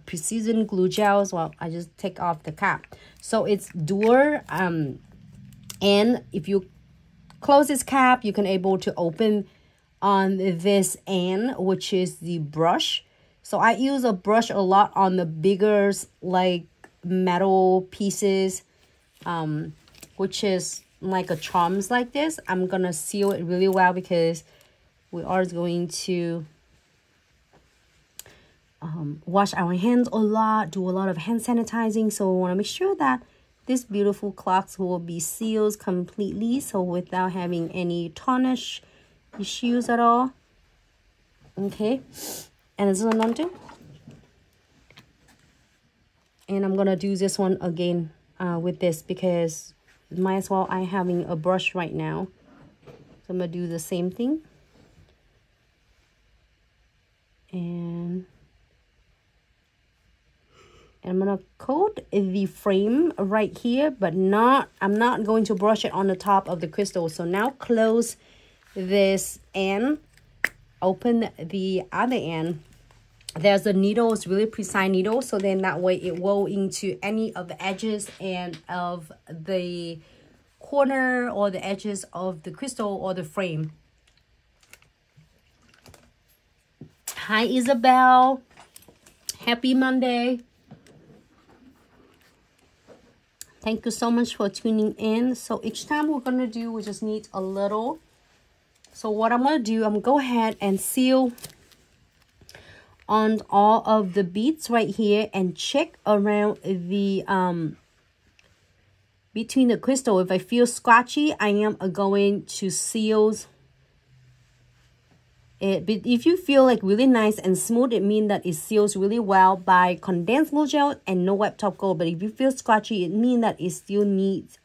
precision glue gels. Well, I just take off the cap. So it's dual, and if you close this cap, you can able to open on this end, which is the brush. So I use a brush a lot on the bigger like metal pieces, which is like a charms like this. I'm gonna seal it really well because we are going to wash our hands a lot, do a lot of hand sanitizing. So we want to make sure that this beautiful cloth will be sealed completely, so without having any tarnish issues at all. Okay, and this is what I'm gonna do. And I'm gonna do this one again with this because might as well I having a brush right now. So I'm gonna do the same thing. And I'm gonna coat the frame right here, but I'm not going to brush it on the top of the crystal. So now close this end, open the other end. There's a needle, it's really precise needle, so then that way it will into any of the edges and of the corner or the edges of the crystal or the frame. Hi Isabel, happy Monday. Thank you so much for tuning in. So each time we're gonna do, we just need a little. So what I'm gonna do, I'm gonna go ahead and seal on all of the beads right here and check around the between the crystal. If I feel scratchy, I am going to seal it. But if you feel like really nice and smooth, it means that it seals really well by condensed glue gel and no wet top coat. But if you feel scratchy, it means that it still needs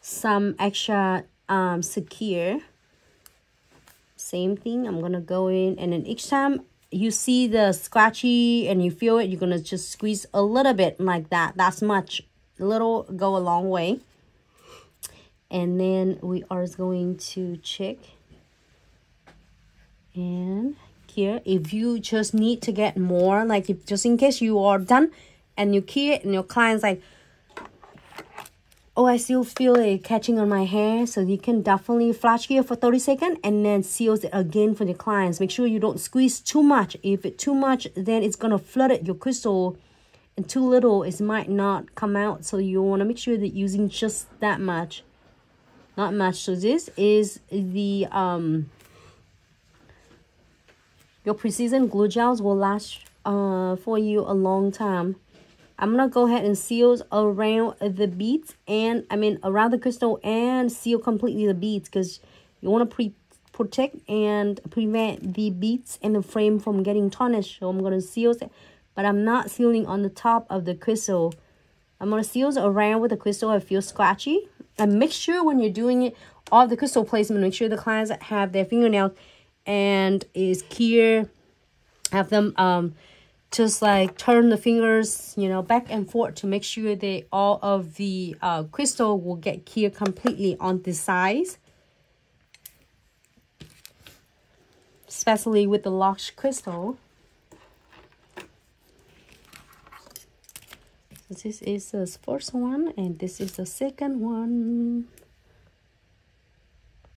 some extra secure. Same thing, I'm gonna go in, and then each time you see the scratchy and you feel it, you're gonna just squeeze a little bit like that. That's much. A little go a long way. And then we are going to check. And here, if you just need to get more, like if just in case you are done and you key it and your client's like, oh, I still feel it catching on my hair, so you can definitely flash here for 30 seconds and then seal it again for the clients. Make sure you don't squeeze too much. If it's too much, then it's gonna flood your crystal, and too little, it might not come out. So you want to make sure that using just that much, not much. So this is the your precision glue gels will last for you a long time. I'm gonna go ahead and seal around the beads, and around the crystal, and seal completely the beads because you want to protect and prevent the beads and the frame from getting tarnished. So I'm gonna seal it, but I'm not sealing on the top of the crystal. I'm gonna seal around with the crystal. I feel scratchy, and make sure when you're doing it, all the crystal placement, make sure the clients that have their fingernails and is clear, have them just like turn the fingers, you know, back and forth to make sure that all of the crystal will get clear completely on the sides, especially with the large crystal. So this is the first one, and this is the second one.